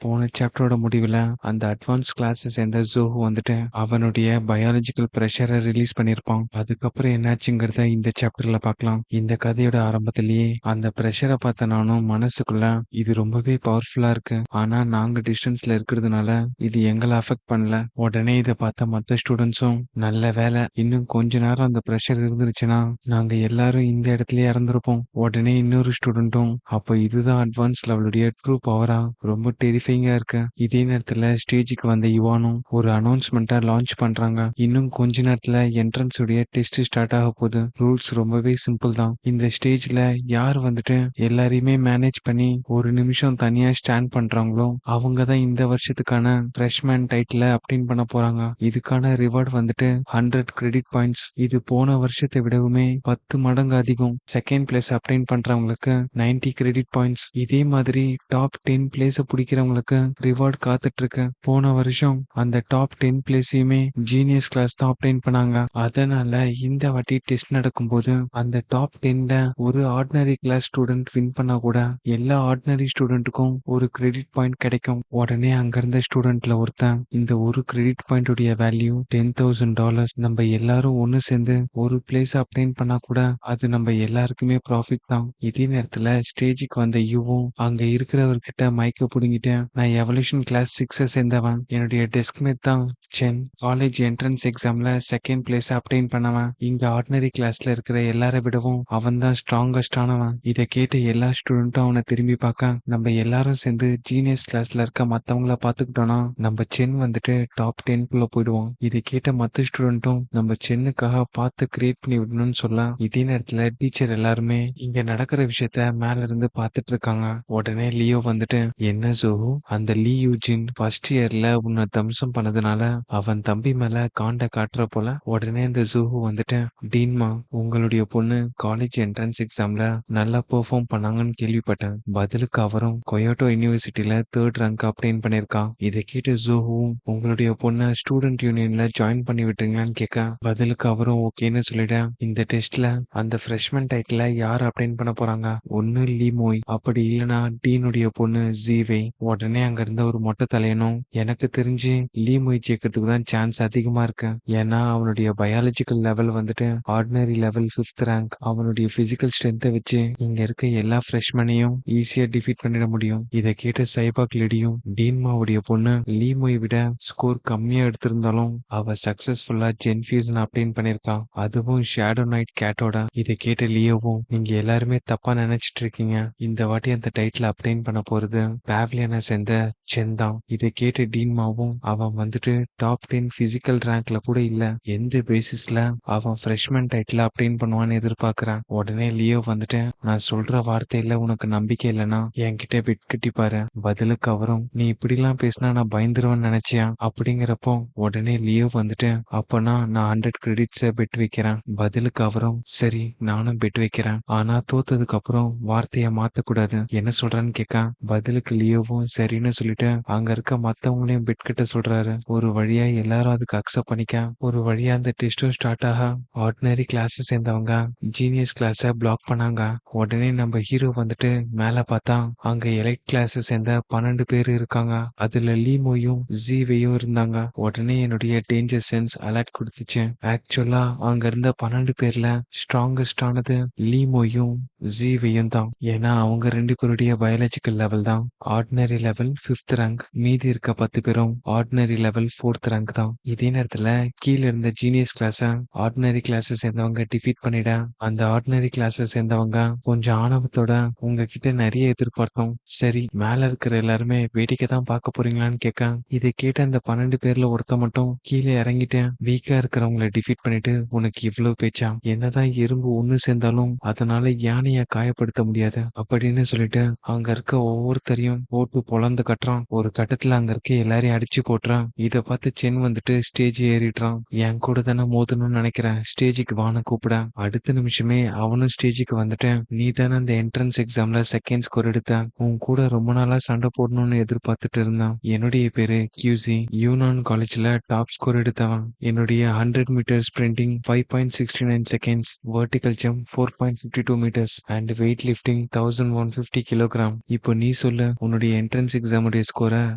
போன சாப்டரோட முடிவுல அந்த அட்வான்ஸ் கிளாஸஸ் சேர்ந்த ஜோஹு வந்துட்டு அவனுடைய பயாலஜிக்கல் ப்ரெஷரை ரிலீஸ் பண்ணியிருப்பான். அதுக்கப்புறம் என்னாச்சுங்கிறத இந்த சாப்டர்ல பார்க்கலாம். இந்த கதையோட ஆரம்பத்திலேயே அந்த ப்ரெஷரை பார்த்த நானும் மனசுக்குள்ள இது ரொம்பவே பவர்ஃபுல்லா இருக்கு, ஆனா நாங்க டிஸ்டன்ஸ்ல இருக்கிறதுனால இது எங்களை அஃபெக்ட் பண்ணல. உடனே இதை பார்த்த மற்ற ஸ்டூடெண்ட்ஸும் நல்ல வேலை, இன்னும் கொஞ்ச நேரம் அந்த ப்ரெஷர் இருந்துருச்சுன்னா நாங்க எல்லாரும் இந்த இடத்துலயே இறந்துருப்போம். உடனே இன்னொரு ஸ்டூடெண்ட்டும் அப்போ இதுதான் அட்வான்ஸ் லெவலுடைய ட்ரூ பவரா, ரொம்ப டெரிஃபைங்கா இருக்கு. இதே நேரத்துல ஸ்டேஜுக்கு வந்த யுவானும் ஒரு அனௌன்ஸ்மெண்ட்டை லான்ச் பண்றாங்க. இன்னும் கொஞ்ச நேரத்துல என்ட்ரன்ஸ் உடைய டெஸ்ட் ஸ்டார்ட் ஆக போகுது. ரூல்ஸ் ரொம்பவே சிம்பிள் தான். இந்த ஸ்டேஜ்ல யார் வந்துட்டு எல்லாரையுமே மேனேஜ் பண்ணி ஒரு நிமிஷம் தனியா ஸ்டாண்ட் பண்றாங்களோ அவங்க தான் இந்த வருஷத்துக்கான ஃப்ரெஷ்மேன் டைட்டில் அப்டெயின் பண்ண போறாங்க. இதுக்கான ரிவார்ட் வந்துட்டு 100 கிரெடிட் பாயிண்ட்ஸ். இது போன வருஷத்தை விடவுமே 10 மடங்கு அதிகம். செகண்ட் பிளேஸ் அப்டெயின் பண்றவங்களுக்கு 90 கிரெடிட் பாயிண்ட்ஸ். இதே மாதிரி டாப் 10 பிளேஸ பிடிக்கிறவங்களுக்கு ரிவார்ட் காத்துட்டு இருக்கு. போன வருஷம் அந்த டாப் 10 பிளேஸையுமே ஜீனியஸ் கிளாஸ் தான் அப்டெயின் பண்ணாங்க. அதனால இந்த வாட்டி டெஸ்ட் நடக்கும்போது அந்த டாப் 10ல ஒரு ஆர்டினரி கிளாஸ் ஸ்டூடெண்ட் வின் பண்ணா கூட எல்லா ஆர்டினரி ஸ்டூடெண்ட்டுக்கும் ஒரு கிரெடிட் பாயிண்ட் கிடைக்கும். உடனே அங்க இருந்த ஸ்டூடெண்ட்ல ஒருத்தன் இந்த ஒரு கிரெடிட் பாயிண்ட் உடைய வேல்யூ $10,000. நம்ம எல்லாரும் ஒன்னு சேர்ந்து ஒரு பிளேஸ் அப்டெயின் பண்ணா கூட அது நம்ம எல்லாருக்குமே ப்ராஃபிட் தான். இதே நேரத்துல ஸ்டேஜுக்கு வந்த யூவும் அங்க இருக்கிறவர்கிட்ட மைக்க புடுங்கிட்டு, நான் எவல்யூஷன் கிளாஸ் 6 சேர்ந்தவன், என்னுடைய டெஸ்க்மேட் தான் சென், காலேஜ் என்ட்ரன்ஸ் எக்ஸாம்ல செகண்ட் பிளேஸ் அப்டெயின் பண்ணவன், இங்க ஆர்டினரி கிளாஸ்ல இருக்கிற எல்லாரை விடவும் அவன் தான் ஸ்ட்ராங்கஸ்ட் ஆனவன். இதை கேட்ட எல்லா ஸ்டூடெண்ட்டும் அவனை திரும்பி பார்க்க, நம்ம எல்லாரும் சேர்ந்து ஜீனியஸ் கிளாஸ்ல இருக்க மத்தவங்கள பாத்துக்கிட்டோம்னா நம்ம சென் வந்துட்டு டாப் 10 போயிடுவோம். இதை கேட்ட மத்த ஸ்டூடெண்ட்டும் நம்ம சென்னுக்காக பார்த்து கிரியேட் பண்ணி விடணும்னு சொல்ல, இதே நேரத்துல டீச்சர் எல்லாருமே இங்க நடக்கிற விஷயத்த மேல இருந்து பாத்துட்டு இருக்காங்க. உடனே லியோ வந்துட்டு, என்ன ஜோஹு, அந்த லீ யூஜின் ஃபர்ஸ்ட் இயர்ல உன்னை தம்சம் பண்ணதுனால அவன் தம்பி மேல காண்ட காட்டுற போல. உடனே அந்த ஜோஹு வந்துட்டு, டீன்மா, உங்களுடைய பொண்ணு காலேஜ் என்ட்ரன்ஸ் எக்ஸாம்ல நல்லா பெர்ஃபார்ம் பண்ணாங்கன்னு கேள்விப்பட்டேன். பதிலுக்கு அவரும் கொயோட்டோ யூனிவர்சிட்டியில 3rd ரேங்க் அப்டெயின் பண்ணிருக்கான். இதை கேட்டு ஜோஹுவும் உங்களுடைய பொண்ணை ஸ்டூடெண்ட் யூனியன்ல ஜாயின் பண்ணி விட்டுருங்களான்னு கேட்க, பதிலுக்கு அவரும் ஓகேன்னு சொல்லிட, இந்த டெஸ்ட்ல அந்த ஃப்ரெஷ்மேன் டைட்டில யார் அப்டெயின் பண்ண போறாங்க? ஒன்னு லீ மோய், அப்படி இல்லனா டீனுடைய பொண்ணு ஜீவே. உடனே அங்க இருந்த ஒரு மொட்டை தலையனும், எனக்கு தெரிஞ்சு லீ மோய் ஜெயிக்கிறதுக்கு தான் சான்ஸ் அதிகமா இருக்கு, ஏன்னா அவனுடைய பயாலஜிக்கல் லெவல் வந்துட்டு ஆர்டினரி லெவல் 5th ரேங்க். அவனுடைய பிசிக்கல் ஸ்ட்ரென்த்தை வச்சு இங்க இருக்க எல்லா ஃப்ரெஷ்மேனையும் ஈஸியா டிஃபீட் பண்ணிட முடியும். இதை கேட்ட சைபாக் லேடியும், டீன்மாவுடைய பொண்ணு லீ மோய் விட ஸ்கோர் கம்மியா எடுத்திருந்தாலும் அவ சக்சஸ்ஃபுல்லா ஜென் ஃபியூசன் அப்டெயின் பண்ணிருக்கான், அதுவும் ஷேடோ நைட் கேட்டோட. இதை கேட்ட லியோவும், நீங்க எல்லாருமே தப்பா நினைச்சிட்டு இருக்கீங்க, இந்த வாட்டி அந்த டைட்டில் அப்டெயின் பண்ண போறது பேவ்லியனை சேர்ந்த சென் தான். இதை கேட்ட டீன்மாவும், அவன் வந்துட்டு டாப் 10 பிசிக்கல் ரேங்க்ல கூட இல்ல, எந்த பேசிஸ்ல அவன் ஃப்ரெஷ்மேன் டைட்டில் அப்டெயின் பண்ணுவான்னு எதிர்பார்க்கறான். உடனே லியோ வந்துட்டு, நான் சொல்ற வார்த்தையில உனக்கு நம்பிக்கை இல்லைன்னா என்கிட்ட பெட் கட்டி பாரு. பதிலுக்கு அவரும், நீ இப்படிலாம் பேசினா நான் பயந்துருவேன்னு நினைச்சியா அப்படிங்கிறப்போ உடனே லியோ வந்துட்டு, அப்பனா நான் 100 கிரெடிட்ஸ பெட் வைக்கிறேன். பதிலுக்கு அவரும், சரி நானும் பெட் வைக்கிறேன், ஆனா தோத்ததுக்கு அப்புறம் வார்த்தைய மாத்தக்கூடாது, என்ன சொல்றான்னு கேட்க, பதிலுக்கு லியோவும் சரின்னு சொல்லிட்டு அங்க இருக்க மத்தவங்களையும் பெட் கட்ட சொல்றாரு. ஒரு வழியா எல்லாரும் அதுக்கு அக்செப்ட் பண்ணிக்க, ஒரு வழியா அந்த டெஸ்டும் ஸ்டார்ட் ஆக ஆர்டினரி கிளாஸ் சேர்ந்தவங்க ஜீனியஸ் கிளாஸ பிளாக் பண்ணாங்க. உடனே நம்ம ஹீரோ வந்துட்டு மேல பார்த்தா அங்க எலைட் கிளாஸ் சேர்ந்த 12 பேர் இருக்காங்க. அதுல லீமோயும் ஜீவையும் இருந்தாங்க. உடனே என்னுடைய டேஞ்சர் சென்ஸ் அலர்ட் கொடுத்துச்சு. ஆக்சுவலா அங்க இருந்த 12 பேர்ல ஸ்ட்ராங்கஸ்ட் ஆனது லீமோயும் ஜீவையும் தான், ஏன்னா அவங்க 2 பேருடைய பயாலஜிக்கல் லெவல் தான் ஆர்டினரி லெவல் 5th ரேங்க். மீதி இருக்க 10 பேரும் ஆர்டினரி லெவல் 4th ரேங்க் தான். இதே நேரத்துல கீழே இருந்த ஜீனியஸ் கிளாஸ ஆர்டினரி கிளாஸ் சேர்ந்தவங்க டிஃபீட் பண்ணிட, அந்த ஆர்டினரி கிளாஸ் சேர்ந்தவங்க கொஞ்சம் ஆணவத்தோட உங்ககிட்ட நிறைய எதிர்பார்த்தோம், சரி மேல இருக்கிற எல்லாருமே வேடிக்கை தான் பார்க்க போறீங்களான்னு கேட்க, இதை கேட்ட அந்த 12 பேர்ல ஒருத்த மட்டும் கீழே இறங்கிட்டு வீக்கா இருக்கிறவங்களை டிஃபீட் பண்ணிட்டு, உனக்கு இவ்வளவு பேச்சா, என்னதான் எறும்பு ஒண்ணு சேர்ந்தாலும் அதனால யானைய காயப்படுத்த முடியாது அப்படின்னு சொல்லிட்டு அங்க இருக்க ஒவ்வொருத்தரையும் போட்டு பொழந்து கட்டுறான். ஒரு கட்டத்துல அங்க இருக்க எல்லாரையும் அடிச்சு போட்டுறான். இத பார்த்து சென் வந்துட்டு ஸ்டேஜ் ஏறிடுறான். என் கூட தானே மோதணும்னு நினைக்கிறேன், ஸ்டேஜுக்கு வான கூப்பிட. அடுத்த நிமிஷமே அவனும் ஸ்டேஜுக்கு வந்துட்டு, நீ தானே அந்த என்ட்ரன்ஸ் எக்ஸாம்ல செகண்ட் ஸ்கோர் எடுத்த, உன் கூட ரொம்ப நாளா சண்டை போடணும்னு எதிர்பார்த்துட்டு இருந்தான். என்னுடைய பேரு கியூசி, யூனான் காலேஜ்ல டாப் ஸ்கோர் எடுத்தவன். என்னுடைய 100 metre sprinting 5.69 seconds, vertical jump 4.52 metres and weight lifting 1150 kilogram. இப்போ நீ சொல்லு, உன்னுடைய என்ட்ரன்ஸ் எக்ஸாமுடைய ஸ்கோரை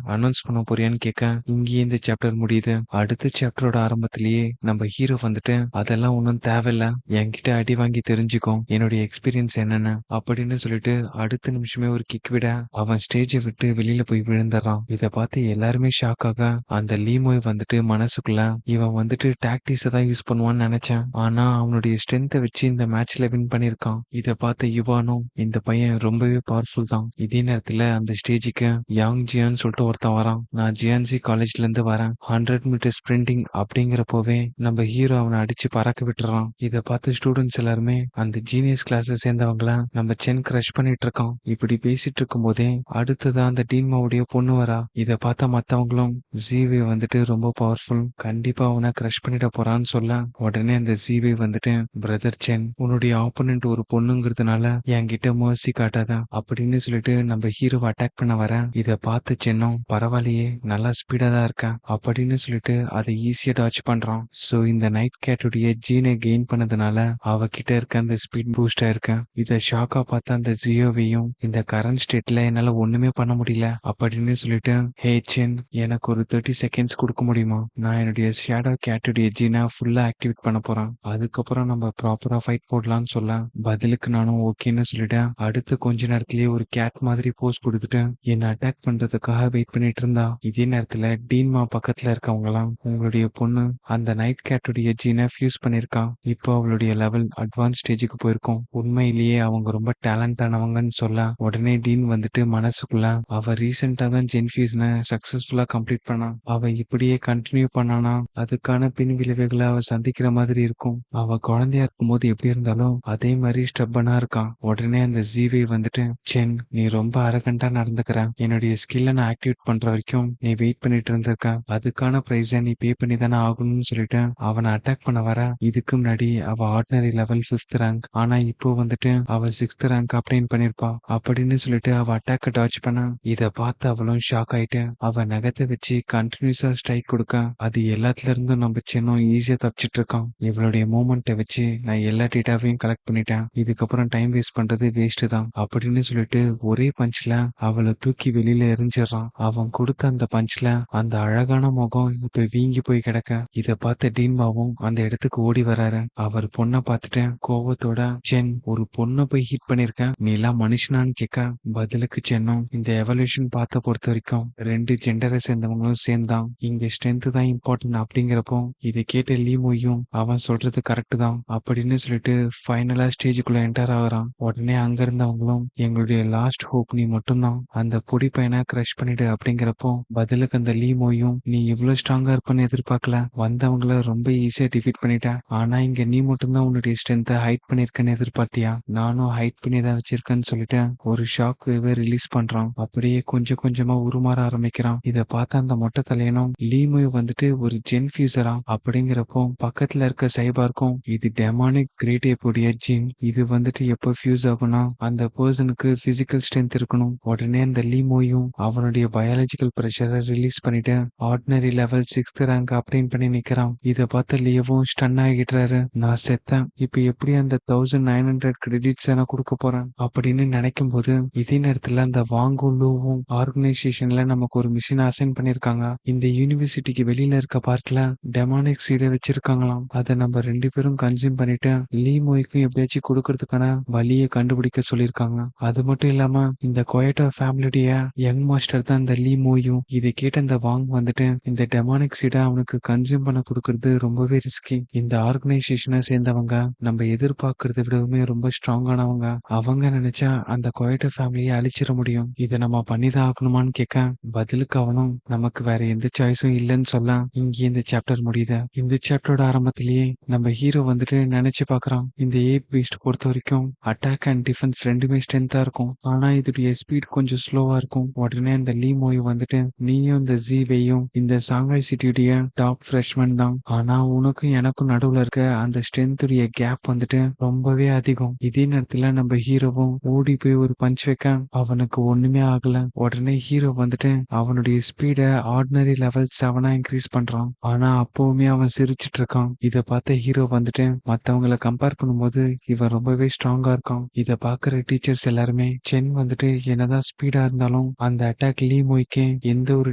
அனௌன்ஸ் பண்ண போறியான்னு கேட்க இங்கேயே இந்த சாப்டர் முடியுது. அடுத்த சாப்டரோட ஆரம்பத்திலேயே நம்ம ஹீரோ வந்துட்டு அதெல்லாம் ஒன்றும் தேவையில்ல, என்கிட்ட அடி வாங்கி தெரிஞ்சுக்கும் என்னுடைய எக்ஸ்பீரியன்ஸ் என்னன்னு அப்படின்னு சொல்லிட்டு அடுத்த நிமிஷமே ஒரு கிக் விட அவன் ஸ்டேஜை விட்டு வெளியில போய் விழுந்துடுறான். இதை பார்த்து எல்லாருமே ஷாக் ஆக அந்த லீமோய் வந்துட்டு மனசுக்குள்ள இவன் வந்துட்டு டாக்டிக்ஸை தான் யூஸ் பண்ணுவான்னு நினைச்சேன், ஆனா அவனுடைய ஸ்ட்ரென்த்தை வச்சு இந்த மேட்ச்ல வின் பண்ணிருக்கான். இதை பார்த்த யுவானும் இந்த பையன் ரொம்பவே பவர்ஃபுல் தான். இதே நேரத்துல அந்த ஸ்டேஜுக்கு யாங் ஜியான் சொல்லிட்டு ஒருத்தன் வரான். நான் ஜியான்சி காலேஜ்ல இருந்து வரேன், 100 மீட்டர் ஸ்பிரிண்டிங் அப்படிங்கிறப்போவே நம்ம ஹீரோ அவனை அடிச்சு பறக்க விட்டுறான். இதை பார்த்து ஸ்டூடெண்ட்ஸ் எல்லாருமே அந்த ஜீனியஸ் கிளாஸை சேர்ந்தவங்கள நம்ம சென் கிரஷ் பண்ணிட்டு இருக்கான். இப்படி பேசிட்டு இருக்கும் போதே அடுத்ததா அந்த டீன்மாவுடைய பொண்ணு வரா. இதை பார்த்த மத்தவங்களும் ஜீவே வந்துட்டு ரொம்ப பவர்ஃபுல், கண்டிப்பா அவனை கிரஷ் பண்ணிட போறான்னு சொல்ல உடனே அந்த ஜீவே வந்துட்டு பிரதர் சென், உன்னுடைய ஆப்போனன்ட் ஒரு பொண்ணுங்கிறதுனால என்கிட்ட மர்சி காட்டாத அப்படின்னு சொல்லிட்டு நம்ம ஹீரோவை அட்டாக் பண்ண வர இதை பார்த்து சென்னும் பரவாயில்லையே நல்லா ஸ்பீடா தான் இருக்க அப்படின்னு சொல்லிட்டு அதை ஈஸியா டாச் பண்றான். சோ இந்த நைட் கேட்டுடைய ஜீனை கெயின் பண்ணதுனால அவகிட்ட இருக்க அந்த ஸ்பீட் பூஸ்டா இருக்க. இதை ஷாக்கா பார்த்த அந்த ஜியோவையும் இந்த கரண்ட் ஸ்டேட்ல என்னால ஒண்ணுமே பண்ண முடியல அப்படின்னு சொல்லிட்டு ஹே சென், எனக்கு ஒரு 30 செகண்ட்ஸ் கொடுக்க முடியுமா, நான் என்னுடைய ஷேடோ கேட்டுடைய ஜீனை ஃபுல்லா ஆக்டிவேட் பண்ண போறேன், அதுக்கப்புறம் நம்ம ப்ராப்பரா ஃபைட் போடலாம்னு சொல்ல பதிலுக்கு நானும் ஓகேன்னு சொல்லிட்டேன். அடுத்து கொஞ்ச நேரத்திலேயே ஒரு கேட் மாதிரி போஸ் கொடுத்துட்டு என்ன அட்டாக் பண்றதுக்காக வெயிட் பண்ணிட்டு இருந்தா. இதே நேரத்துல டீன்மா பக்கத்துல இருக்கவங்க எல்லாம் உங்களுடைய பொண்ணு அந்த நைட் கேட்டுடைய ஜீனை ஃபியூஸ் பண்ணிருக்கா, இப்போ அவளுடைய லெவல் அட்வான்ஸ் ஸ்டேஜுக்கு போயிருக்கோம், உண்மையிலேயே அவங்க ரொம்ப டேலண்ட் ஆனவங்கன்னு சொல்ல உடனே டீன் வந்துட்டு மனசுக்குள்ள அவ ரீசெண்டா தான் ஜென்ஃபியூஸ்ன சக்சஸ்ஃபுல்லா கம்ப்ளீட் பண்ணா, அவ இப்படியே கண்டினியூ பண்ணானா அதுக்கான பின் விளைவுகளை அவ சந்திக்கிற மாதிரி இருக்கும், அவ குழந்தையா இருக்கும்போது எப்படி இருந்தாலும் அதே மாதிரி ஸ்டப்பனா இருக்கான். உடனே அந்த ஜீவே வந்துட்டு சென், நீ ரொம்ப அரகண்டா நடந்துக்கிற, என்னுடைய ஸ்கில்ல நான் ஆக்டிவேட் பண்ற வரைக்கும் நீ வெயிட் பண்ணிட்டு இருந்திருக்க, அதுக்கான பிரைஸ நீ பே பண்ணி தானே ஆகணும்னு சொல்லிட்டு அவனை அட்டாக் பண்ண வர இதுக்கு முன்னாடி அவ ஆர்டினரி லெவல் 5th ரேங்க், ஆனா இப்போ வந்துட்டு அவ 6th ரேங்க் அப்டைன் பண்ணிருப்பா அப்படின்னு சொல்லிட்டு அவ அட்டாக்க டாச் பண்ண இத பார்த்து அவளும் ஷாக் ஆயிட்டு அவ நகத்தை வச்சு கண்டினியூஸா ஸ்ட்ரைக் கொடுக்க அது எல்லாத்துல இருந்தும் நம்ம சின்னம் ஈஸியா தப்பிச்சிட்டு இருக்கான். இவளுடைய மூமெண்ட்டை வச்சு நான் எல்லா டேட்டாவையும் கலெக்ட் பண்ணிட்டேன், இதுக்கப்புறம் டைம் வேஸ்ட் பண்றது வேஸ்ட் தான் அப்படின்னு சொல்லிட்டு ஒரே பஞ்ச்ல அவளை தூக்கி வெளியில எரிஞ்சிடறான். அவன் கொடுத்த அந்த பஞ்ச்ல அந்த அழகான முகம் இப்ப வீங்கி போய் கிடக்க இத பார்த்த டீன்மாவும் அந்த இடத்துக்கு ஓடி வராரு. அவர் பொண்ணை பார்த்துட்டு கோவத்தோட சென், ஒரு பொண்ணை போய் ஹிட் பண்ணிருக்க, நீ எல்லாம் மனுஷனான்னு கேட்க பதிலுக்கு சென்னும் இந்த எவல்யூஷன் பார்த்த பொறுத்த வரைக்கும் 2 ஜெண்டரை சேர்ந்தவங்களும் சேர்ந்தான், இங்க ஸ்ட்ரென்த் தான் இம்பார்ட்டன்ட் அப்படிங்கிறப்போ இதை கேட்ட லீமோயும் அவன் சொல்றது கரெக்ட் தான் அப்படின்னு சொல்லிட்டு ஃபைனலா ஸ்டேஜுக்குள்ள என்டர் ஆகுறான். உடனே அங்க இருந்தவங்களும் எங்களுடைய லாஸ்ட் ஹோப் நீ மட்டும்தான், அந்த பொடி பையனை கிரஷ் பண்ணிடு அப்படிங்கிறப்போ பதிலுக்கு அந்த லீமோயும் நீ இவ்வளவு ஸ்ட்ராங்கா இருப்பன்னு எதிர்பார்க்கல, வந்தவங்கள ரொம்ப ஈஸியா டிஃபீட் பண்ணிட்ட, ஆனா இங்க நீ மட்டும்தான் உன்னுடைய ஸ்ட்ரென்த்தை ஹைட் பண்ணிருக்கன்னு எதிர்பார்த்தியா, நானும் ஹைட் பண்ணி தான் வச்சிருக்கேன்னு சொல்லிட்டு ஒரு ஷாக் வேவ ரிலீஸ் பண்றான். அப்படியே கொஞ்சம் கொஞ்சமா உருமாற ஆரம்பிக்கிறான். இத பார்த்த அந்த மொட்டை தலையனும் லீமோய் வந்துட்டு ஒரு ஜென் ஃபியூசரா அப்படிங்கிறப்போ பக்கத்துல இருக்க சைபார்க்கும் இது டெமானிக் கிரேட் ஏப்புடைய ஜீன், இது வந்துட்டு எப்போ ஃபியூஸ் ஆகும்னா அந்த பர்சனுக்கு பிசிக்கல் ஸ்ட்ரென்த் இருக்கணும். உடனே அந்த லீமோயும் அவனுடைய பயாலஜிக்கல் பிரஷரை ரிலீஸ் பண்ணிட்டு ordinary level 6th rank obtained பண்ணி நிக்கிறான். இத பார்த்த லியோவும் ஸ்டன் ஆகிடுறாரு, நான் செத்தேன், இப்ப எப்படி அந்த 1900 கிரெடிட்ஸ் நான் கொடுக்க போறேன் அப்படின்னு நினைக்கும் போது இதே நேரத்துல அந்த வாங்கும் லூவும் ஆர்கனைசேஷன்ல நமக்கு ஒரு மிஷின் அசைன் பண்ணிருக்காங்க. இந்த யூனிவர்சிட்டிக்கு வெளியில இருக்க பார்ட்ல டெமானிக் சீடை வச்சிருக்காங்களாம், அதை நம்ம 2 பேரும் கன்சியூம் பண்ணிட்டு லீமோய்க்கும் எப்படியாச்சும் கொடுக்கறதுக்கான வழியை கண்டுபிடிக்க சொல்லியிருக்காங்க. அது மட்டும் இல்லாம இந்த கொயட்டோ ஃபேமிலியுடைய யங் மாஸ்டர் தான் இந்த லீமோயும். இதை கேட்ட இந்த வாங் வந்துட்டு இந்த டெமானிக் சீடை அவனுக்கு கன்சியூம் பண்ண கொடுக்கறது ரொம்பவே ரிஸ்கி, இந்த ஆர்கனைசேஷனை சேர்ந்தவங்க நம்ம எதிர்பார்க்கறத விடவுமே ரொம்ப ஸ்ட்ராங்கானவங்க, அவங்க நினைச்சா அந்த கொயட்டோ ஃபேமிலியை அழிச்சிட முடியும், இதை நம்ம பண்ணிதான் ஆகணுமான்னு கேட்க பதிலுக்கு அவனும் நமக்கு வேற எந்த சாய்ஸும் இல்லைன்னு சொல்ல இங்கே இந்த சாப்டர் முடியுது. இந்த சாப்டரோட ஆரம்பத்திலேயே நம்ம ஹீரோ வந்துட்டு நினைச்சு பாக்குறான், இந்த ஏப் பீஸ்ட் பொறுத்த வரைக்கும் அட்டாக் அண்ட் டிஃபென்ஸ் ரெண்டுமே ஸ்ட்ரென்த்தா இருக்கும், ஆனா இதோடைய ஸ்பீட் கொஞ்சம் ஸ்லோவா இருக்கும். உடனே அந்த லீமோய் வந்துட்டு நீயும் இந்த ஜீவையும் இந்த சாங்காய் சிட்டியுடைய டாப் ஃப்ரெஷ்மன் தான், ஆனா உனக்கும் எனக்கும் நடுவுல இருக்க அந்த ஸ்ட்ரென்த்துடைய கேப் வந்துட்டு ரொம்பவே அதிகம். இதே நேரத்துல நம்ம ஹீரோவும் ஓடி போய் ஒரு பஞ்ச் வைக்க அவனுக்கு ஒண்ணுமே ஆகல. உடனே ஹீரோ வந்துட்டு அவனுடைய ஸ்பீட ஆர்டினரி லெவல் 7 இன்க்ரீஸ் பண்றான், ஆனா அப்பவுமே அவன் சிரிச்சிட்டு இருக்கான். இத பார்த்த ஹீரோ வந்துட்டு மத்தவங்களை கம்பேர் பண்ணும்போது இவன் ரொம்பவே ஸ்ட்ராங்கா இருக்கான். இத பாக்குற டீச்சர்ஸ் எல்லாருமே சென் வந்துட்டு என்னதான் ஸ்பீடா இருந்தாலும் இருந்தாலும் அந்த அட்டாக் லீ மோய்க்கு எந்த ஒரு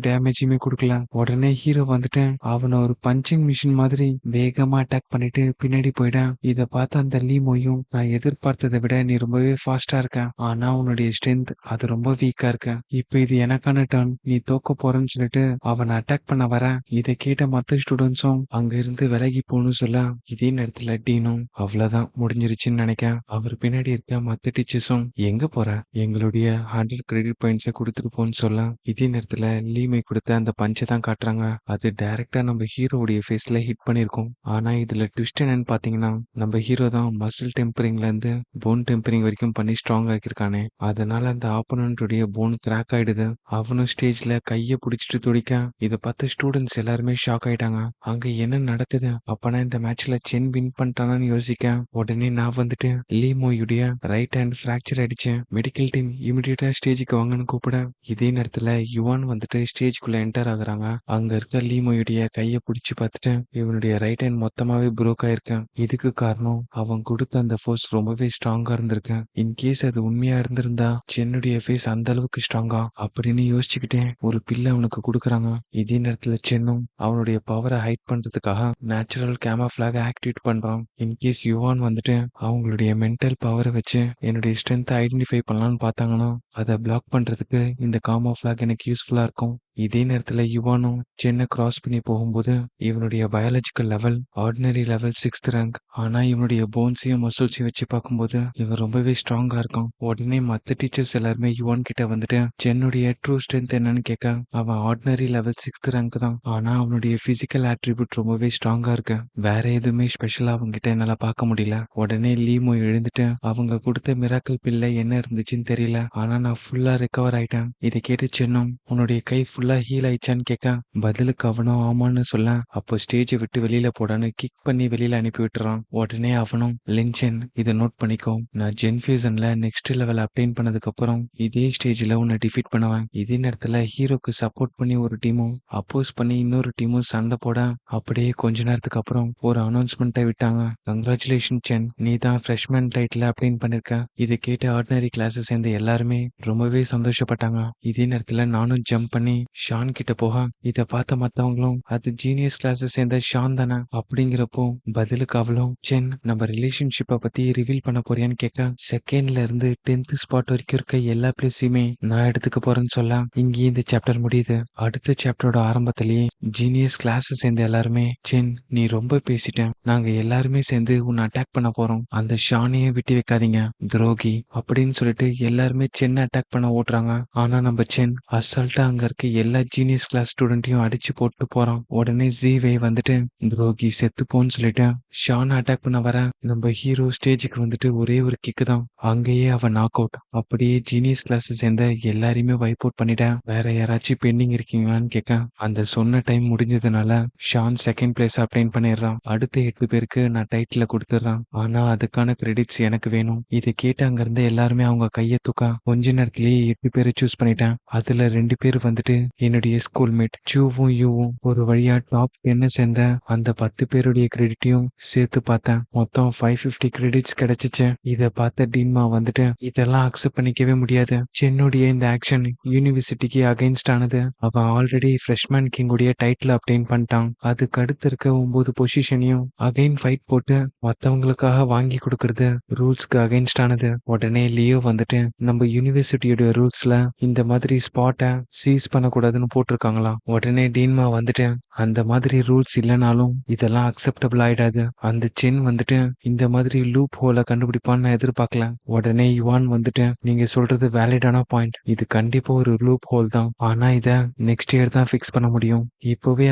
டேமேஜுமே கொடுக்கல. உடனே ஹீரோ வந்துட்டு அவனை ஒரு பஞ்சிங் மிஷின் மாதிரி வேகமா அட்டாக் பண்ணிட்டு பின்னாடி போயிடான். இத பார்த்த அந்த லீ மோயும், நான் எதிர்பார்த்ததை விட நீ ரொம்பவே ஃபாஸ்டா இருக்க, ஆனா உன்னுடைய ஸ்ட்ரென்த் அது ரொம்ப வீக்கா இருக்க. இப்ப இது எனக்கான டர்ன், நீ தோக்க போறேன்னு சொல்லிட்டு அவனை அட்டாக் பண்ண வர. இதை கேட்ட மத்த ஸ்டூடெண்ட்ஸும் அங்க இருந்து விலகி போகணும்னு சொல்ல, இதே நேரத்துல டீனும் அவ்வளவுதான் முடிஞ்சிருச்சுன்னு நினைக்க அவர் பின்னாடி இருக்க மத்த டீச்சர்ஸும் எங்க போற, எங்களுடைய 100 கிரெடிட் பாயிண்ட்ஸை கொடுத்துட்டு போன்னு சொல்ல, இதே நேரத்துல லீமை கொடுத்த அந்த பஞ்சை தான் காட்டுறாங்க. அது டைரக்டா நம்ம ஹீரோவுடைய ஃபேஸ்ல ஹிட் பண்ணிருக்கும். ஆனா இதுல ட்விஸ்ட் என்னன்னு பாத்தீங்கன்னா, நம்ம ஹீரோ தான் மசில் டெம்பரிங்ல இருந்து போன் டெம்பரிங் வரைக்கும் பண்ணி ஸ்ட்ராங் ஆக்கியிருக்கானே. அதனால அந்த ஆப்போனன்ட்டுடைய போன் கிராக் ஆயிடுது. அவனும் ஸ்டேஜ்ல கைய பிடிச்சிட்டு துடிக்க, இதை பார்த்து ஸ்டூடெண்ட்ஸ் எல்லாருமே ஷாக் ஆயிட்டாங்க. அங்க என்ன நடக்குது, அப்பனா இந்த மேட்ச்ல சென் வின் பண்ணிட்டானான்னு யோசிக்க, உடனே நான் வந்துட்டு லீ மோயுடைய ரைட் ஹேண்ட் ஃப்ராக்சர் ஆயிடுச்சு, மெடிக்கல் டீம் இமிடியேட்டா ஸ்டேஜுக்கு வாங்கன்னு கூப்பிட, இதே நேரத்துல யுவான் வந்துட்டு ஸ்டேஜ்குள்ள என்டர் ஆகுறாங்க. அங்க இருக்க லீ மோயுடைய கைய பிடிச்சு பார்த்துட்டு இவனுடைய ரைட் ஹேண்ட் மொத்தமாவே புரோக் ஆயிருக்கு. இதுக்கு காரணம் அவன் கொடுத்த அந்த ஃபோர்ஸ் ரொம்பவே ஸ்ட்ராங்கா இருந்திருக்கு. இன்கேஸ் அது உண்மையா இருந்திருந்தா சென்னுடைய ஃபேஸ் அந்த அளவுக்கு ஸ்ட்ராங்கா அப்படின்னு யோசிச்சுக்கிட்டே ஒரு பில்ல அவனுக்கு கொடுக்குறாங்க. இதே நேரத்துல சென்னும் அவனுடைய பவரை ஹைட் பண்றதுக்காக நேச்சுரல் கேமோஃபிளாக் ஆக்டிவேட் பண்றான். இன்கேஸ் யுவான் வந்துட்டு அவங்களுடைய மென்டல் பவரை வச்சு என்னுடைய ஸ்ட்ரென்த்தை ஐடென்டிஃபை பண்ணலாம்னு பார்த்தாங்கன்னா அதை பிளாக் பண்றதுக்கு இந்த காமோஃபிளாக் எனக்கு யூஸ்ஃபுல்லா இருக்கும். இதே நேரத்துல யுவானும் சென்னை கிராஸ் பண்ணி போகும்போது இவனுடைய biological level ordinary level 6th rank. ஆனா இவனுடைய போன்ஸையும் மசில்ஸையும் வச்சு பார்க்கும்போது இவன் ரொம்பவே ஸ்ட்ராங்கா இருக்கான். உடனே மத்த டீச்சர்ஸ் எல்லாருமே யுவான் கிட்ட வந்துட்டு சென்னுடைய ட்ரூ ஸ்ட்ரென்த் என்னன்னு கேட்க, அவன் ஆர்டினரி லெவல் 6th ரேங்க் தான், ஆனா அவனுடைய பிசிக்கல் ஆட்ரிபியூட் ரொம்பவே ஸ்ட்ராங்கா இருக்கு, வேற எதுவுமே ஸ்பெஷலா அவங்கிட்ட என்னால பார்க்க முடியல. உடனே லீமோ எழுந்துட்டு அவங்க கொடுத்த மிராக்கல் பில்ல என்ன இருந்துச்சுன்னு தெரியல, ஆனா நான் ஃபுல்லா ரெக்கவர் ஆயிட்டேன். இதை கேட்டு சென்னும் உன்னுடைய கை ஃபுல்லா ஹீல் ஆயிடுச்சான்னு கேட்க, பதிலுக்கு அவனும் ஆமான்னு சொல்ல, அப்போ ஸ்டேஜை விட்டு வெளியில போடான்னு கிக் பண்ணி வெளியில அனுப்பி விட்டுறான். உடனே அவனும் லின்சென் இதை நோட் பண்ணிக்கோ, நான் ஜென் ஃபியூசன்ல நெக்ஸ்ட் லெவல் அப்டைன் பண்ணதுக்கு அப்புறம் இதே ஸ்டேஜ்ல உன்னை டிஃபீட் பண்ணுவேன். இதே நேரத்துல ஹீரோக்கு சப்போர்ட் பண்ணி ஒரு டீமும் அப்போஸ் பண்ணி இன்னொரு டீமும் சண்டை போட, அப்படியே கொஞ்ச நேரத்துக்கு அப்புறம் ஒரு அனௌன்ஸ்மெண்ட்டை விட்டாங்க. கங்க்ராச்சுலேஷன் சென், நீ தான் ஃப்ரெஷ்மேன் டைட்டில் அப்டைன் பண்ணிருக்க. இதை கேட்டு ஆர்டினரி கிளாஸஸ் சேர்ந்த எல்லாருமே ரொம்பவே சந்தோஷப்பட்டாங்க. இதே நேரத்துல நானும் ஜம்ப் பண்ணி ஷான் கிட்ட போக, இத பார்த்த மத்தவங்களும் அது ஜீனியஸ் கிளாஸஸ் சேர்ந்த ஷான் தானே அப்படிங்கிறப்போ பதிலுக்கு அவளும் சென் நம்ம ரிலேஷன்ஷிப்பை பத்தி ரிவீல் பண்ண போறியான்னு கேட்க, செகண்ட்ல இருந்து 10th ஸ்பாட் வரைக்கும் இருக்க எல்லா பிளேஸையுமே நான் எடுத்துக்க போறேன்னு சொல்ல, இங்கேயே இந்த சாப்டர் முடியுது. அடுத்த சாப்டரோட ஆரம்பத்திலேயே ஜீனியஸ் கிளாஸஸ் சேர்ந்த எல்லாருமே சென் நீ ரொம்ப பேசிட்டேன், நாங்க எல்லாருமே சேர்ந்து உன்னை அட்டாக் பண்ண போறோம், அந்த ஷானையே விட்டு வைக்காதீங்க துரோகி அப்படின்னு சொல்லிட்டு எல்லாருமே சென்னை அட்டாக் பண்ண ஓட்டுறாங்க. ஆனா நம்ம சென் அசால்ட்டா அங்க இருக்க எல்லா ஜீனியஸ் கிளாஸ் ஸ்டூடெண்ட்டையும் அடிச்சு போட்டு போறான். உடனே ஜீவே வந்துட்டு துரோகி செத்துப்போன்னு சொல்லிட்டு ஷான் அட்டாக் பண்ண வர, நம்ம ஹீரோ ஸ்டேஜுக்கு வந்துட்டு ஒரே ஒரு கிக்கு தான், அங்கேயே அவன் நாக் அவுட். அப்படியே ஜீனியஸ் கிளாஸ் சேர்ந்த எல்லாரையுமே வைப் அவுட் பண்ணிட்ட. வேற யாராச்சும் பெண்டிங் இருக்கீங்களான்னு கேட்க, அந்த சொன்ன டைம் முடிஞ்சதுனால ஷான் செகண்ட் பிளேஸ் அப்டைன் பண்ணிடுறான். அடுத்த 8 பேருக்கு நான் டைட்டில கொடுத்துட்றான், ஆனா அதுக்கான கிரெடிட்ஸ் எனக்கு வேணும். இதை கேட்டு அங்க இருந்து எல்லாருமே அவங்க கையை தூக்க கொஞ்ச நேரத்திலேயே 8 பேரை சூஸ் பண்ணிட்டேன். அதுல 2 பேர் வந்துட்டு என்னுடைய ஸ்கூல்மேட் சூவும் யூவும். ஒரு வழியா டாப் 10 சேர்ந்த அந்த 10 பேருடைய கிரெடிட்டையும் சேர்த்து பார்த்தேன். மொத்தம் 550 கிரெடிட்ஸ் கிடைச்சிச்சு. இத பார்த்த டீன்மா வந்துட்டு இதெல்லாம் அக்செப்ட் பண்ணிக்கவே முடியாது, சென்னுடைய இந்த ஆக்ஷன் யூனிவர்சிட்டிக்கு அகைன்ஸ்ட் ஆனது, அவன் ஆல்ரெடி ஃப்ரெஷ்மேன் கிங் உடைய டைட்டில் அப்டைன் பண்ணிட்டான், அதுக்கு அடுத்து இருக்க 9 பொசிஷனையும் அகைன் ஃபைட் போட்டு மத்தவங்களுக்காக வாங்கி கொடுக்கறது ரூல்ஸ்க்கு அகைன்ஸ்ட் ஆனது. உடனே லியோ வந்துட்டு நம்ம யூனிவர்சிட்டியோட ரூல்ஸ்ல இந்த மாதிரி ஸ்பாட்டை சீஸ் பண்ணக்கூடாதுன்னு போட்டிருக்காங்களாம். உடனே டீன்மா வந்துட்டு அந்த மாதிரி ரூல்ஸ் இல்லைனாலும் இதெல்லாம் அக்செப்டபிள் ஆயிடாது, அந்த சென் வந்துட்டு இந்த மாதிரி லூப் ஹோலை கண்டுபிடிப்பான்னு நான் எதிர்பார்க்கல. உடனே யுவான் வந்துட்டு நீங்க சொல்றது வேலிடான பாயிண்ட், இது கண்டிப்பா ஒரு லூப் ஹோல் தான், ஆனா இத நெக்ஸ்ட் இயர் தான் ஃபிக்ஸ் பண்ண முடியும், இப்பவே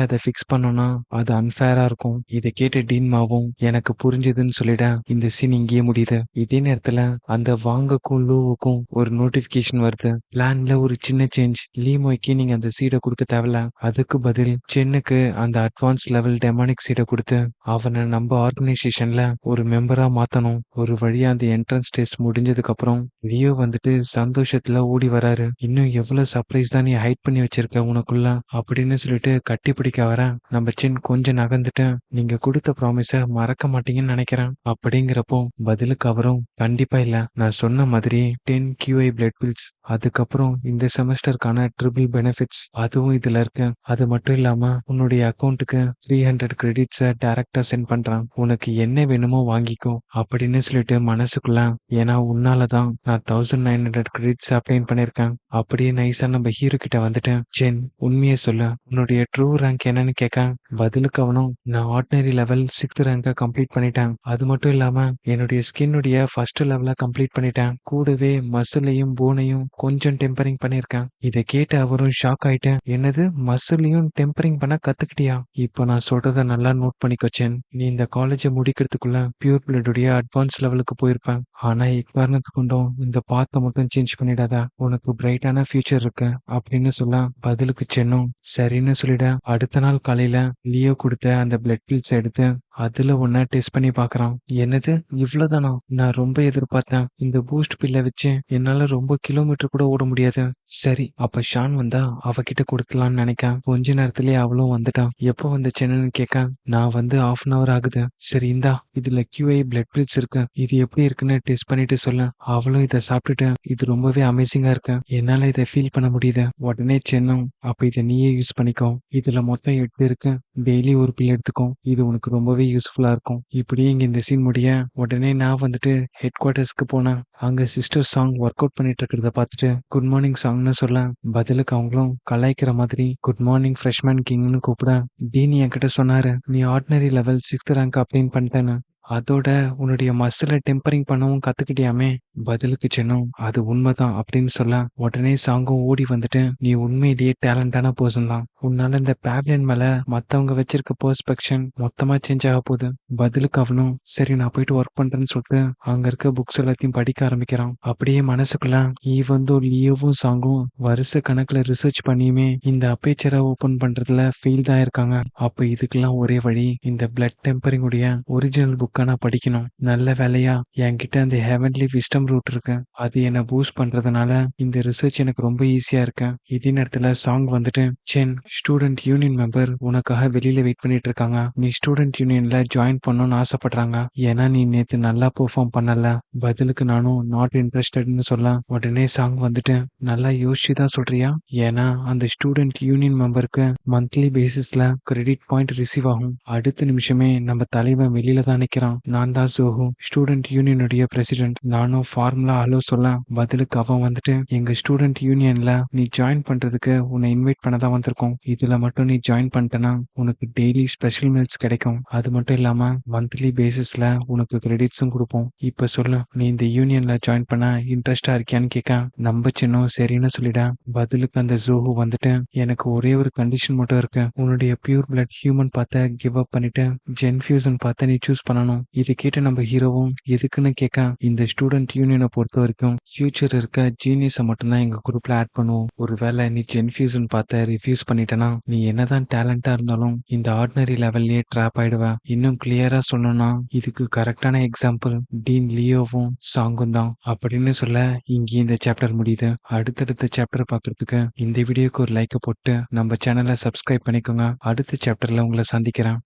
அதை ஃபிக்ஸ் பண்ணோம்னா அது அன்ஃபேரா இருக்கும். இதை கேட்ட டீன்மாவும் எனக்கு புரிஞ்சதுன்னு சொல்லிட இந்த சீன் இங்கேயே முடியுது. இதே நேரத்துல அந்த வாங்கக்கும் லூவுக்கும் ஒரு நோட்டிபிகேஷன் வருது, பிளான்ல ஒரு சின்ன சேஞ்ச், லீமோய்க்கு நீங்க அந்த சீடை கொடுக்க தேவையில்ல, அதுக்கு பதில் சென்னுக்கு அந்த அட்வான்ஸ் லெவல் டெமானிக் சீடை கொடுத்து அவனை நம்ம ஆர்கனைசேஷன்ல ஒரு மெம்பரா மாத்தணும். ஒரு வழியா அந்த என்ட்ரன்ஸ் டெஸ்ட் முடிஞ்சதுக்கு அப்புறம் லியோ வந்துட்டு சந்தோஷத்துல ஓடி வராரு. இன்னும் எவ்வளவு சர்ப்ரைஸ் தான் நீ ஹைட் பண்ணி வச்சிருக்க உனக்குள்ள அப்படின்னு சொல்லிட்டு கட்டி பிடிக்க வர, நம்ம சென் கொஞ்சம் நகர்ந்துட்டு நீங்க கொடுத்த ப்ராமிஸ மறக்க மாட்டீங்கன்னு நினைக்கிறேன் அப்படிங்கிறப்போ பதிலுக்கு அவரும் கண்டிப்பா இல்ல, நான் சொன்ன மாதிரி 10 QI பிளட் பில்ஸ் அதுக்கப்புறம் இந்த செமஸ்டருக்கான ட்ரிபிள் பெனிஃபிட்ஸ் அதுவும் இதுல இருக்கு. அது மட்டும் இல்லாம உன்னுடைய அக்கௌண்ட்டுக்கு 300 கிரெடிட்ஸை டைரக்டா சென்ட் பண்றான். உனக்கு என்ன வேணுமோ வாங்கிக்கோ அப்படின்னு சொல்லிட்டு மனசுக்குள்ள, ஏன்னா உன்னாலதான் நான் 1900 கிரெடிட்ஸ் அப்ளை பண்ணிருக்கேன். அப்படியே நைஸா நம்ம ஹீரோ கிட்ட வந்துட்டு, ஜென் உண்மையை சொல்லு, உன்னுடைய ட்ரூ ரேங்க் என்னன்னு கேட்க, பதிலுக்கு அவனும் நான் ஆர்டினரி லெவல் 6th ரேங்கை கம்ப்ளீட் பண்ணிட்டேன். அது மட்டும் இல்லாம என்னுடைய ஸ்கின்னுடைய ஃபர்ஸ்ட் லெவலை கம்ப்ளீட் பண்ணிட்டேன். கூடவே மசிலையும் போனையும் கொஞ்சம் டெம்பரிங் பண்ணியிருக்கேன். இதை கேட்டு அவரும் ஷாக் ஆயிட்டு, என்னது மசிலையும் டெம்பரிங் பண்ண கத்துக்கிட்டியா? இப்போ நான் சொல்றத நல்லா நோட் பண்ணிக்கோச்சேன். நீ இந்த காலேஜை முடிக்கிறதுக்குள்ள பியூர் பிளட்டுடைய அட்வான்ஸ் லெவலுக்கு போயிருப்பேன். ஆனா எக்காரணத்துக்கு கொண்டும் இந்த பாத்தை மட்டும் சேஞ்ச் பண்ணிடாத, உனக்கு பிரைட்டான ஃபியூச்சர் இருக்கு அப்படின்னு சொல்ல, பதிலுக்கு சென்னும் சரின்னு சொல்லிட, அடுத்த நாள் காலையில லியோ கொடுத்த அந்த பிளட் பில்ஸ் எடுத்து அதுல ஒன்ன டெஸ்ட் பண்ணி பாக்குறான். என்னது இவ்வளவுதானா? நான் ரொம்ப எதிர்பார்த்தேன். இந்த பூஸ்ட் பில்லை வச்சு என்னால ரொம்ப கிலோமீட்டர் கூட ஓட முடியாது. சரி, அப்ப ஷான் வந்தா அவகிட்ட கொடுக்கலான்னு நினைக்க, கொஞ்ச நேரத்திலேயே அவளும் வந்துட்டான். எப்போ வந்து சென்னு கேட்க, நான் வந்து 1/2 ஆகுது. சரி இந்தா, இதுல QI பிளட் பில்ஸ் இருக்கு, இது எப்படி இருக்குன்னு டெஸ்ட் பண்ணிட்டு சொல்ல. அவளும் இதை சாப்பிட்டுட்டு, இது ரொம்பவே அமேசிங்கா இருக்கு, என்னால இதை ஃபீல் பண்ண முடியுது. உடனே சென்னும், அப்ப இதை நீயே யூஸ் பண்ணிக்கோ, இதுல மொத்தம் 8 இருக்கு, டெய்லி ஒரு பில் எடுத்துக்கோ, இது உனக்கு ரொம்பவே யூஸ்ஃபுல்லா இருக்கும். இப்படியே இங்க இந்த சீன் முடிய, உடனே நான் வந்துட்டு ஹெட் குவார்ட்டர்ஸ்க்கு போனேன். அங்க சிஸ்டர் சாங் ஒர்க் அவுட் பண்ணிட்டு இருக்கிறத பார்த்துட்டு குட் மார்னிங் சாங்னு சொல்ல, பதிலுக்கு அவங்களும் கலாய்க்கிற மாதிரி குட் மார்னிங் ஃப்ரெஷ்மேன் கிங்னு கூப்பிட, டீன் என்கிட்ட சொன்னாரு நீ ஆர்டினரி லெவல் 6th ரேங்க் அப்ளைன் பண்ணிட்டேன்னு, அதோட உன்னுடைய மசிலை டெம்பரிங் பண்ணவும் கத்துக்கிட்டியாமே. பதிலுக்கு சென்னும் அது உண்மைதான் அப்படின்னு சொல்ல, உடனே சாங்கும் ஓடி வந்துட்டு, நீ உண்மையிலேயே டேலண்டான பர்சன் தான், உன்னால இந்த பேவ்லியன் மேல மத்தவங்க வச்சிருக்க பெர்ஸ்பெக்ஷன் மொத்தமா சேஞ்ச் ஆக போகுது. பதிலுக்கு அவனும் சரி நான் போயிட்டு ஒர்க் பண்றேன்னு சொல்லிட்டு அங்க இருக்க புக்ஸ் எல்லாத்தையும் படிக்க ஆரம்பிக்கிறான். அப்படியே மனசுக்குள்ள ஈவந்தோ லியோவும் சாங்கும் வருஷ கணக்குல ரிசர்ச் பண்ணியுமே இந்த அப்பேச்சரை ஓபன் பண்றதுல ஃபெயில் தான் இருக்காங்க. அப்ப இதுக்கெல்லாம் ஒரே வழி, இந்த பிளட் டெம்பரிங் உடைய ஒரிஜினல் புக்கை நான் படிக்கணும். நல்ல வேலையா என்கிட்ட அந்த ஹெவன்லி விஸ்டம் ரூட் இருக்கு, அது என்ன பூஸ்ட் பண்றதுனால இந்த ரிசர்ச் எனக்கு ரொம்ப ஈஸியா இருக்கு. இதே நேரத்துல சாங் வந்துட்டு, சென் ஸ்டூடெண்ட் யூனியன் மெம்பர் உனக்காக வெளியில வெயிட் பண்ணிட்டு இருக்காங்க, நீ ஸ்டூடெண்ட் யூனியன்ல ஜாயின் பண்ணணும்னு ஆசைப்படுறாங்க, ஏன்னா நீ நேத்து நல்லா பெர்ஃபார்ம் பண்ணல. பதிலுக்கு நானும் நாட் இன்ட்ரெஸ்டட்னு சொல்ல, உடனே சாங் வந்துட்டு நல்லா யோசிச்சுதான் சொல்றியா, ஏன்னா அந்த ஸ்டூடெண்ட் யூனியன் மெம்பருக்கு மந்த்லி பேசிஸ்ல கிரெடிட் பாயிண்ட் ரிசீவ் ஆகும். அடுத்த நிமிஷமே நம்ம தலைவன் வெளியில தான் நிக்கிறான். நான் தான் ஜோஹோ, ஸ்டூடெண்ட் யூனியனுடைய பிரசிடென்ட். நானும் ஃபார்முலா ஹலோ சொல்ல, பதிலுக்கு அவன் வந்துட்டு எங்க ஸ்டூடெண்ட் யூனியன்ல நீ ஜாயின் பண்றதுக்கு உன்னை இன்வைட் பண்ணதான் வந்திருக்கோம், இதுல மட்டும் நீ ஜாயின் பண்ணிட்டனா உனக்கு டெய்லி ஸ்பெஷல் மீல்ஸ் கிடைக்கும், அது மட்டும் இல்லாம மந்த்லி பேசிஸ்ல உனக்கு கிரெடிட்ஸும் கொடுப்போம். இப்ப சொல்லு, நீ இந்த யூனியன்ல ஜாயின் பண்ண இன்ட்ரெஸ்டா இருக்கியான்னு கேட்க, நம்ம சின்னம் சரின்னு சொல்லிட. பதிலுக்கு அந்த ஜோஹோ வந்துட்டு எனக்கு ஒரே ஒரு கண்டிஷன் மட்டும் இருக்கு, உன்னுடைய பியூர் பிளட் ஹியூமன் பார்த்த கிவ் அப் பண்ணிட்டு ஜென் ஃபியூசன் பார்த்த நீ சூஸ் பண்ணணும். இதை கேட்டு நம்ம ஹீரோவும் எதுக்குன்னு கேட்க, இந்த ஸ்டூடெண்ட் யூனியனை பொறுத்த வரைக்கும் ஃபியூச்சர் இருக்க ஜீனியஸை மட்டும்தான் எங்க குரூப்ல ஆட் பண்ணுவோம். ஒருவேளை நீ ஜென்ஃபியூசன் பார்த்த ரிஃப்யூஸ் பண்ணிட்டேன்னா நீ என்னதான் டேலண்டா இருந்தாலும் இந்த ஆர்டினரி லெவல்லயே ட்ராப் ஆயிடுவ. இன்னும் கிளியரா சொல்லணும்னா இதுக்கு கரெக்டான எக்ஸாம்பிள் டீன் லியோவும் சாங்கும் தான் அப்படின்னு சொல்ல, இங்கே இந்த சாப்டர் முடியுது. அடுத்தடுத்த சாப்டர் பார்க்கறதுக்கு இந்த வீடியோக்கு ஒரு லைக்கை போட்டு நம்ம சேனலை சப்ஸ்கிரைப் பண்ணிக்கோங்க. அடுத்த சாப்டர்ல உங்களை சந்திக்கிறேன்.